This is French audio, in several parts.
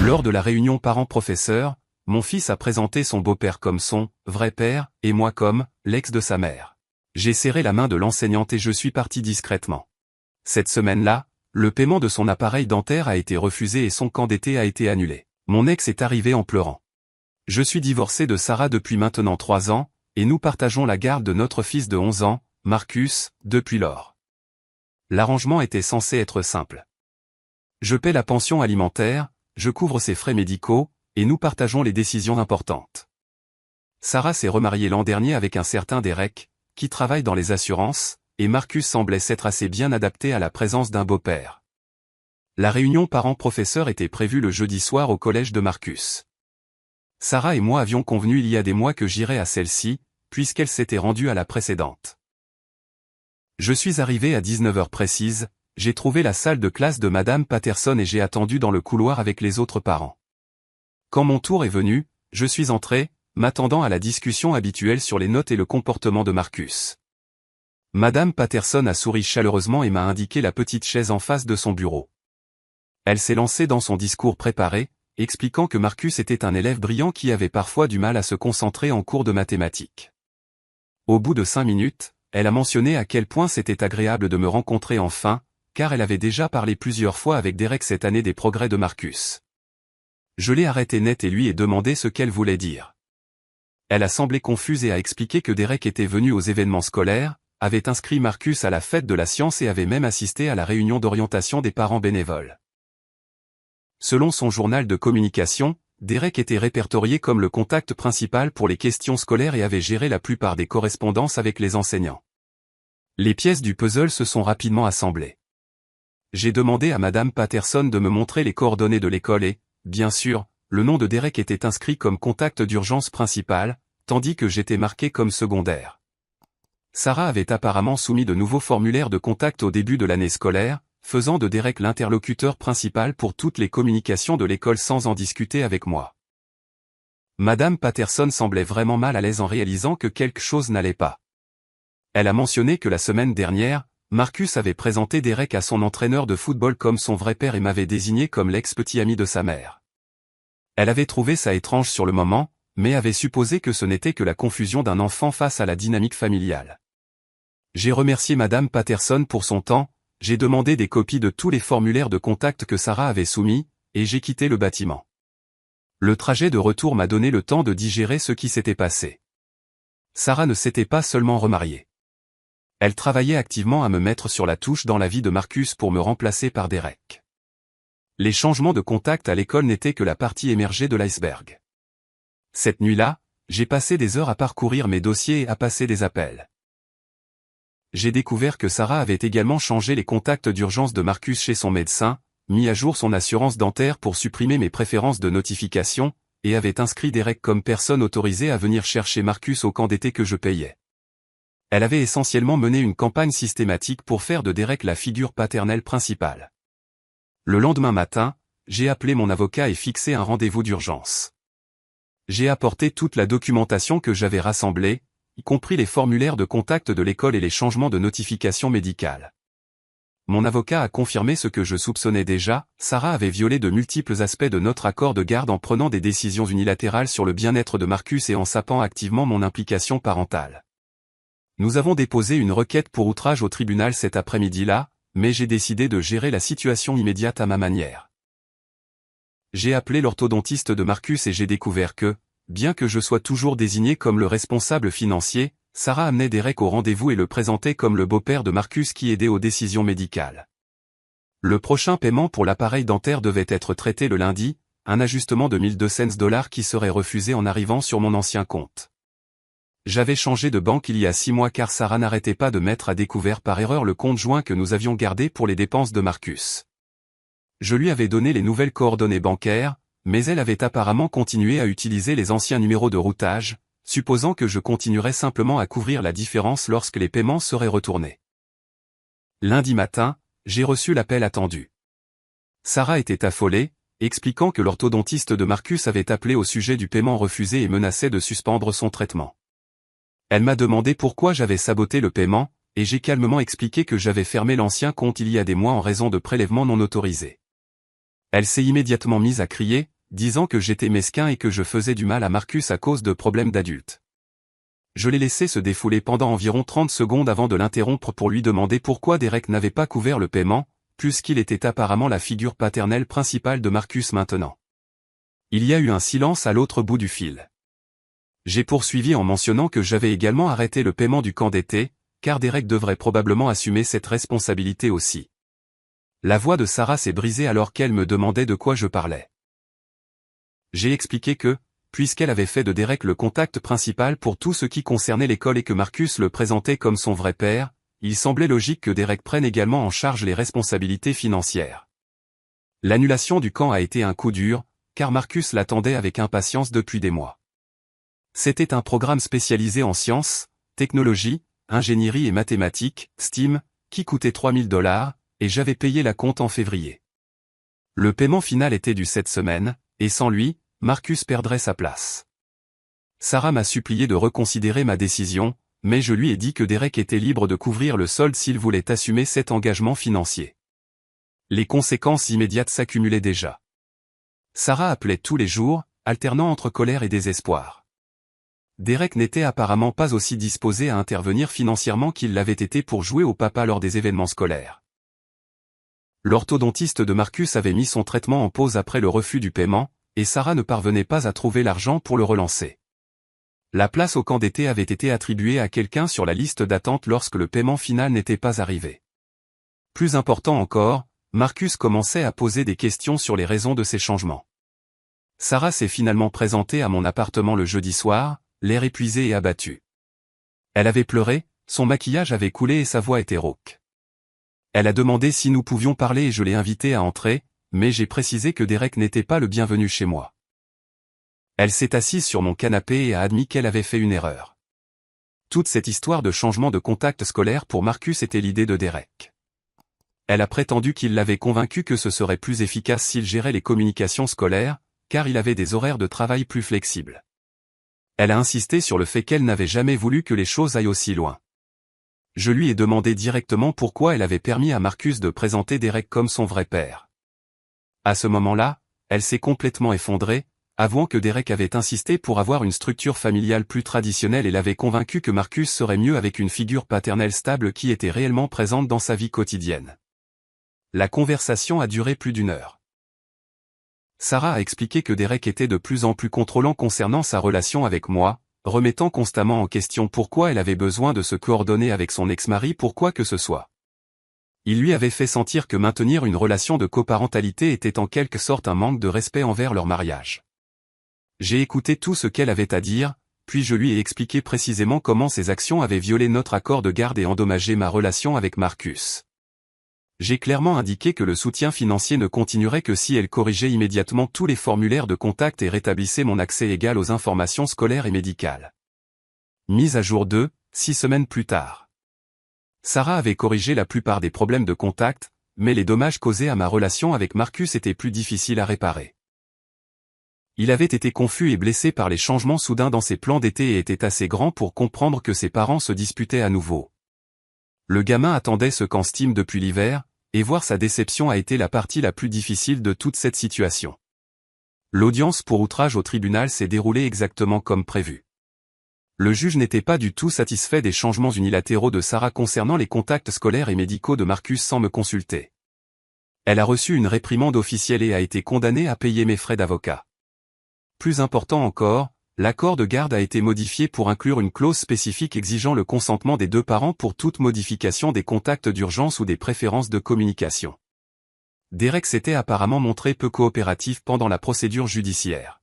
Lors de la réunion parents-professeurs, mon fils a présenté son beau-père comme son « vrai père » et moi comme « l'ex de sa mère ». J'ai serré la main de l'enseignante et je suis parti discrètement. Cette semaine-là, le paiement de son appareil dentaire a été refusé et son camp d'été a été annulé. Mon ex est arrivé en pleurant. Je suis divorcé de Sarah depuis maintenant 3 ans, et nous partageons la garde de notre fils de 11 ans, Marcus, depuis lors. L'arrangement était censé être simple. Je paie la pension alimentaire, je couvre ses frais médicaux, et nous partageons les décisions importantes. Sarah s'est remariée l'an dernier avec un certain Derek, qui travaille dans les assurances, et Marcus semblait s'être assez bien adapté à la présence d'un beau-père. La réunion parents-professeurs était prévue le jeudi soir au collège de Marcus. Sarah et moi avions convenu il y a des mois que j'irais à celle-ci, puisqu'elle s'était rendue à la précédente. Je suis arrivé à 19h précise, j'ai trouvé la salle de classe de Madame Patterson et j'ai attendu dans le couloir avec les autres parents. Quand mon tour est venu, je suis entré, m'attendant à la discussion habituelle sur les notes et le comportement de Marcus. Madame Patterson a souri chaleureusement et m'a indiqué la petite chaise en face de son bureau. Elle s'est lancée dans son discours préparé, expliquant que Marcus était un élève brillant qui avait parfois du mal à se concentrer en cours de mathématiques. Au bout de 5 minutes, elle a mentionné à quel point c'était agréable de me rencontrer enfin, car elle avait déjà parlé plusieurs fois avec Derek cette année des progrès de Marcus. Je l'ai arrêté net et lui ai demandé ce qu'elle voulait dire. Elle a semblé confuse et a expliqué que Derek était venu aux événements scolaires, avait inscrit Marcus à la fête de la science et avait même assisté à la réunion d'orientation des parents bénévoles. Selon son journal de communication, Derek était répertorié comme le contact principal pour les questions scolaires et avait géré la plupart des correspondances avec les enseignants. Les pièces du puzzle se sont rapidement assemblées. J'ai demandé à Madame Patterson de me montrer les coordonnées de l'école et, bien sûr, le nom de Derek était inscrit comme contact d'urgence principal, tandis que j'étais marqué comme secondaire. Sarah avait apparemment soumis de nouveaux formulaires de contact au début de l'année scolaire, faisant de Derek l'interlocuteur principal pour toutes les communications de l'école sans en discuter avec moi. Madame Patterson semblait vraiment mal à l'aise en réalisant que quelque chose n'allait pas. Elle a mentionné que la semaine dernière, Marcus avait présenté Derek à son entraîneur de football comme son vrai père et m'avait désigné comme l'ex-petit ami de sa mère. Elle avait trouvé ça étrange sur le moment, mais avait supposé que ce n'était que la confusion d'un enfant face à la dynamique familiale. J'ai remercié Madame Patterson pour son temps, j'ai demandé des copies de tous les formulaires de contact que Sarah avait soumis, et j'ai quitté le bâtiment. Le trajet de retour m'a donné le temps de digérer ce qui s'était passé. Sarah ne s'était pas seulement remariée. Elle travaillait activement à me mettre sur la touche dans la vie de Marcus pour me remplacer par Derek. Les changements de contact à l'école n'étaient que la partie émergée de l'iceberg. Cette nuit-là, j'ai passé des heures à parcourir mes dossiers et à passer des appels. J'ai découvert que Sarah avait également changé les contacts d'urgence de Marcus chez son médecin, mis à jour son assurance dentaire pour supprimer mes préférences de notification, et avait inscrit Derek comme personne autorisée à venir chercher Marcus au camp d'été que je payais. Elle avait essentiellement mené une campagne systématique pour faire de Derek la figure paternelle principale. Le lendemain matin, j'ai appelé mon avocat et fixé un rendez-vous d'urgence. J'ai apporté toute la documentation que j'avais rassemblée, y compris les formulaires de contact de l'école et les changements de notification médicale. Mon avocat a confirmé ce que je soupçonnais déjà, Sarah avait violé de multiples aspects de notre accord de garde en prenant des décisions unilatérales sur le bien-être de Marcus et en sapant activement mon implication parentale. Nous avons déposé une requête pour outrage au tribunal cet après-midi-là, mais j'ai décidé de gérer la situation immédiate à ma manière. J'ai appelé l'orthodontiste de Marcus et j'ai découvert que, bien que je sois toujours désigné comme le responsable financier, Sarah amenait Derek au rendez-vous et le présentait comme le beau-père de Marcus qui aidait aux décisions médicales. Le prochain paiement pour l'appareil dentaire devait être traité le lundi, un ajustement de $1,200 qui serait refusé en arrivant sur mon ancien compte. J'avais changé de banque il y a 6 mois car Sarah n'arrêtait pas de mettre à découvert par erreur le compte joint que nous avions gardé pour les dépenses de Marcus. Je lui avais donné les nouvelles coordonnées bancaires, mais elle avait apparemment continué à utiliser les anciens numéros de routage, supposant que je continuerais simplement à couvrir la différence lorsque les paiements seraient retournés. Lundi matin, j'ai reçu l'appel attendu. Sarah était affolée, expliquant que l'orthodontiste de Marcus avait appelé au sujet du paiement refusé et menaçait de suspendre son traitement. Elle m'a demandé pourquoi j'avais saboté le paiement, et j'ai calmement expliqué que j'avais fermé l'ancien compte il y a des mois en raison de prélèvements non autorisés. Elle s'est immédiatement mise à crier, disant que j'étais mesquin et que je faisais du mal à Marcus à cause de problèmes d'adultes. Je l'ai laissé se défouler pendant environ 30 secondes avant de l'interrompre pour lui demander pourquoi Derek n'avait pas couvert le paiement, puisqu'il était apparemment la figure paternelle principale de Marcus maintenant. Il y a eu un silence à l'autre bout du fil. J'ai poursuivi en mentionnant que j'avais également arrêté le paiement du camp d'été, car Derek devrait probablement assumer cette responsabilité aussi. La voix de Sarah s'est brisée alors qu'elle me demandait de quoi je parlais. J'ai expliqué que, puisqu'elle avait fait de Derek le contact principal pour tout ce qui concernait l'école et que Marcus le présentait comme son vrai père, il semblait logique que Derek prenne également en charge les responsabilités financières. L'annulation du camp a été un coup dur, car Marcus l'attendait avec impatience depuis des mois. C'était un programme spécialisé en sciences, technologie, ingénierie et mathématiques, STEAM, qui coûtait $3000, et j'avais payé la compte en février. Le paiement final était dû cette semaine, et sans lui, Marcus perdrait sa place. Sarah m'a supplié de reconsidérer ma décision, mais je lui ai dit que Derek était libre de couvrir le solde s'il voulait assumer cet engagement financier. Les conséquences immédiates s'accumulaient déjà. Sarah appelait tous les jours, alternant entre colère et désespoir. Derek n'était apparemment pas aussi disposé à intervenir financièrement qu'il l'avait été pour jouer au papa lors des événements scolaires. L'orthodontiste de Marcus avait mis son traitement en pause après le refus du paiement, et Sarah ne parvenait pas à trouver l'argent pour le relancer. La place au camp d'été avait été attribuée à quelqu'un sur la liste d'attente lorsque le paiement final n'était pas arrivé. Plus important encore, Marcus commençait à poser des questions sur les raisons de ces changements. Sarah s'est finalement présentée à mon appartement le jeudi soir, l'air épuisé et abattu. Elle avait pleuré, son maquillage avait coulé et sa voix était rauque. Elle a demandé si nous pouvions parler et je l'ai invitée à entrer, mais j'ai précisé que Derek n'était pas le bienvenu chez moi. Elle s'est assise sur mon canapé et a admis qu'elle avait fait une erreur. Toute cette histoire de changement de contact scolaire pour Marcus était l'idée de Derek. Elle a prétendu qu'il l'avait convaincu que ce serait plus efficace s'il gérait les communications scolaires, car il avait des horaires de travail plus flexibles. Elle a insisté sur le fait qu'elle n'avait jamais voulu que les choses aillent aussi loin. Je lui ai demandé directement pourquoi elle avait permis à Marcus de présenter Derek comme son vrai père. À ce moment-là, elle s'est complètement effondrée, avouant que Derek avait insisté pour avoir une structure familiale plus traditionnelle et l'avait convaincu que Marcus serait mieux avec une figure paternelle stable qui était réellement présente dans sa vie quotidienne. La conversation a duré plus d'1 heure. Sarah a expliqué que Derek était de plus en plus contrôlant concernant sa relation avec moi, remettant constamment en question pourquoi elle avait besoin de se coordonner avec son ex-mari pour quoi que ce soit. Il lui avait fait sentir que maintenir une relation de coparentalité était en quelque sorte un manque de respect envers leur mariage. J'ai écouté tout ce qu'elle avait à dire, puis je lui ai expliqué précisément comment ses actions avaient violé notre accord de garde et endommagé ma relation avec Marcus. J'ai clairement indiqué que le soutien financier ne continuerait que si elle corrigeait immédiatement tous les formulaires de contact et rétablissait mon accès égal aux informations scolaires et médicales. Mise à jour 2, 6 semaines plus tard. Sarah avait corrigé la plupart des problèmes de contact, mais les dommages causés à ma relation avec Marcus étaient plus difficiles à réparer. Il avait été confus et blessé par les changements soudains dans ses plans d'été et était assez grand pour comprendre que ses parents se disputaient à nouveau. Le gamin attendait ce camp STEAM depuis l'hiver, et voir sa déception a été la partie la plus difficile de toute cette situation. L'audience pour outrage au tribunal s'est déroulée exactement comme prévu. Le juge n'était pas du tout satisfait des changements unilatéraux de Sarah concernant les contacts scolaires et médicaux de Marcus sans me consulter. Elle a reçu une réprimande officielle et a été condamnée à payer mes frais d'avocat. Plus important encore, l'accord de garde a été modifié pour inclure une clause spécifique exigeant le consentement des 2 parents pour toute modification des contacts d'urgence ou des préférences de communication. Derek s'était apparemment montré peu coopératif pendant la procédure judiciaire.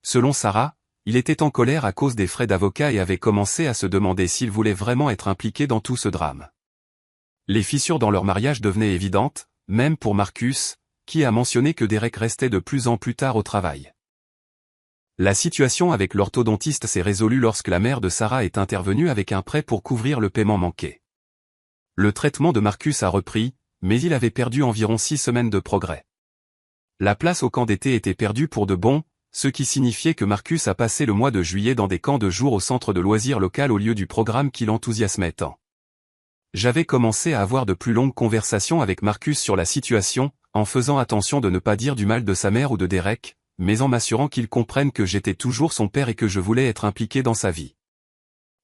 Selon Sarah, il était en colère à cause des frais d'avocat et avait commencé à se demander s'il voulait vraiment être impliqué dans tout ce drame. Les fissures dans leur mariage devenaient évidentes, même pour Marcus, qui a mentionné que Derek restait de plus en plus tard au travail. La situation avec l'orthodontiste s'est résolue lorsque la mère de Sarah est intervenue avec un prêt pour couvrir le paiement manqué. Le traitement de Marcus a repris, mais il avait perdu environ 6 semaines de progrès. La place au camp d'été était perdue pour de bon, ce qui signifiait que Marcus a passé le mois de juillet dans des camps de jour au centre de loisirs local au lieu du programme qui l'enthousiasmait tant. J'avais commencé à avoir de plus longues conversations avec Marcus sur la situation, en faisant attention de ne pas dire du mal de sa mère ou de Derek, mais en m'assurant qu'il comprenne que j'étais toujours son père et que je voulais être impliqué dans sa vie.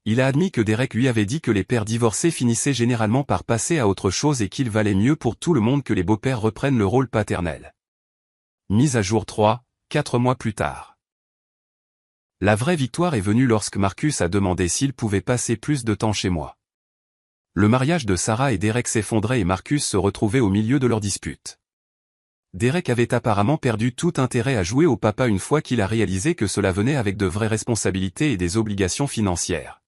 Il a admis que Derek lui avait dit que les pères divorcés finissaient généralement par passer à autre chose et qu'il valait mieux pour tout le monde que les beaux-pères reprennent le rôle paternel. Mise à jour 3, 4 mois plus tard. La vraie victoire est venue lorsque Marcus a demandé s'il pouvait passer plus de temps chez moi. Le mariage de Sarah et Derek s'effondrait et Marcus se retrouvait au milieu de leur dispute. Derek avait apparemment perdu tout intérêt à jouer au papa une fois qu'il a réalisé que cela venait avec de vraies responsabilités et des obligations financières.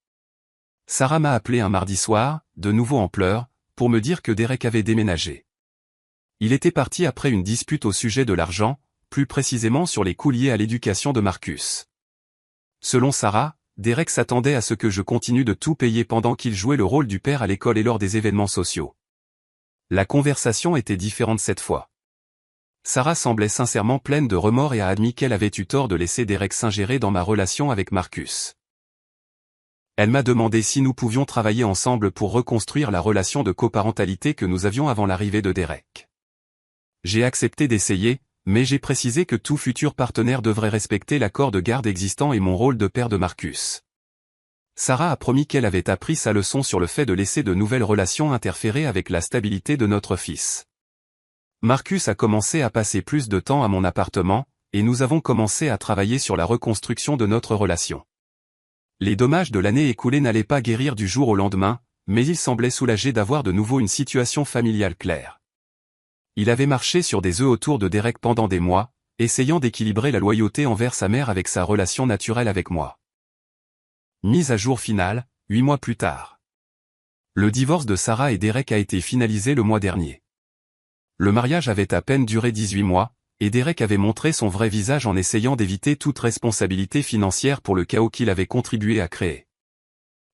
Sarah m'a appelé un mardi soir, de nouveau en pleurs, pour me dire que Derek avait déménagé. Il était parti après une dispute au sujet de l'argent, plus précisément sur les coûts liés à l'éducation de Marcus. Selon Sarah, Derek s'attendait à ce que je continue de tout payer pendant qu'il jouait le rôle du père à l'école et lors des événements sociaux. La conversation était différente cette fois. Sarah semblait sincèrement pleine de remords et a admis qu'elle avait eu tort de laisser Derek s'ingérer dans ma relation avec Marcus. Elle m'a demandé si nous pouvions travailler ensemble pour reconstruire la relation de coparentalité que nous avions avant l'arrivée de Derek. J'ai accepté d'essayer, mais j'ai précisé que tout futur partenaire devrait respecter l'accord de garde existant et mon rôle de père de Marcus. Sarah a promis qu'elle avait appris sa leçon sur le fait de laisser de nouvelles relations interférer avec la stabilité de notre fils. Marcus a commencé à passer plus de temps à mon appartement, et nous avons commencé à travailler sur la reconstruction de notre relation. Les dommages de l'année écoulée n'allaient pas guérir du jour au lendemain, mais il semblait soulagé d'avoir de nouveau une situation familiale claire. Il avait marché sur des œufs autour de Derek pendant des mois, essayant d'équilibrer la loyauté envers sa mère avec sa relation naturelle avec moi. Mise à jour finale, 8 mois plus tard. Le divorce de Sarah et Derek a été finalisé le mois dernier. Le mariage avait à peine duré 18 mois, et Derek avait montré son vrai visage en essayant d'éviter toute responsabilité financière pour le chaos qu'il avait contribué à créer.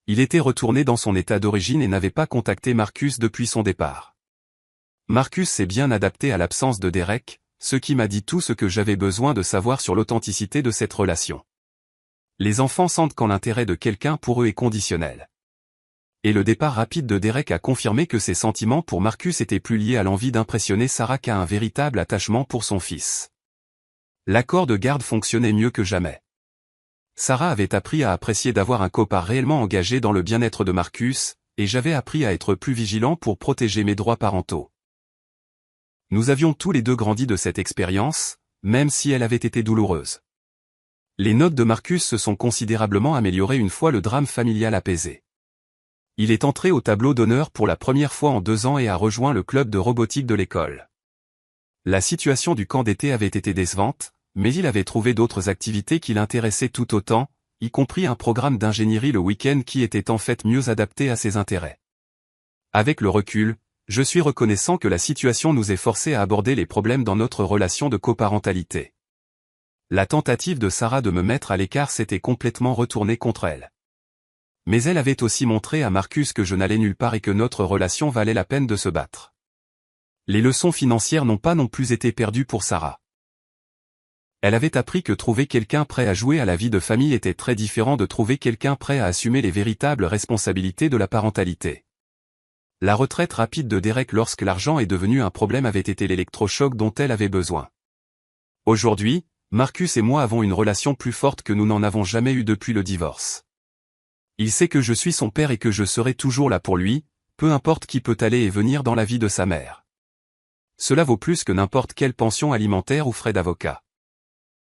Il était retourné dans son état d'origine et n'avait pas contacté Marcus depuis son départ. Marcus s'est bien adapté à l'absence de Derek, ce qui m'a dit tout ce que j'avais besoin de savoir sur l'authenticité de cette relation. Les enfants sentent quand l'intérêt de quelqu'un pour eux est conditionnel. Et le départ rapide de Derek a confirmé que ses sentiments pour Marcus étaient plus liés à l'envie d'impressionner Sarah qu'à un véritable attachement pour son fils. L'accord de garde fonctionnait mieux que jamais. Sarah avait appris à apprécier d'avoir un copain réellement engagé dans le bien-être de Marcus, et j'avais appris à être plus vigilant pour protéger mes droits parentaux. Nous avions tous les deux grandi de cette expérience, même si elle avait été douloureuse. Les notes de Marcus se sont considérablement améliorées une fois le drame familial apaisé. Il est entré au tableau d'honneur pour la première fois en 2 ans et a rejoint le club de robotique de l'école. La situation du camp d'été avait été décevante, mais il avait trouvé d'autres activités qui l'intéressaient tout autant, y compris un programme d'ingénierie le week-end qui était en fait mieux adapté à ses intérêts. Avec le recul, je suis reconnaissant que la situation nous ait forcés à aborder les problèmes dans notre relation de coparentalité. La tentative de Sarah de me mettre à l'écart s'était complètement retournée contre elle. Mais elle avait aussi montré à Marcus que je n'allais nulle part et que notre relation valait la peine de se battre. Les leçons financières n'ont pas non plus été perdues pour Sarah. Elle avait appris que trouver quelqu'un prêt à jouer à la vie de famille était très différent de trouver quelqu'un prêt à assumer les véritables responsabilités de la parentalité. La retraite rapide de Derek lorsque l'argent est devenu un problème avait été l'électrochoc dont elle avait besoin. Aujourd'hui, Marcus et moi avons une relation plus forte que nous n'en avons jamais eue depuis le divorce. Il sait que je suis son père et que je serai toujours là pour lui, peu importe qui peut aller et venir dans la vie de sa mère. Cela vaut plus que n'importe quelle pension alimentaire ou frais d'avocat.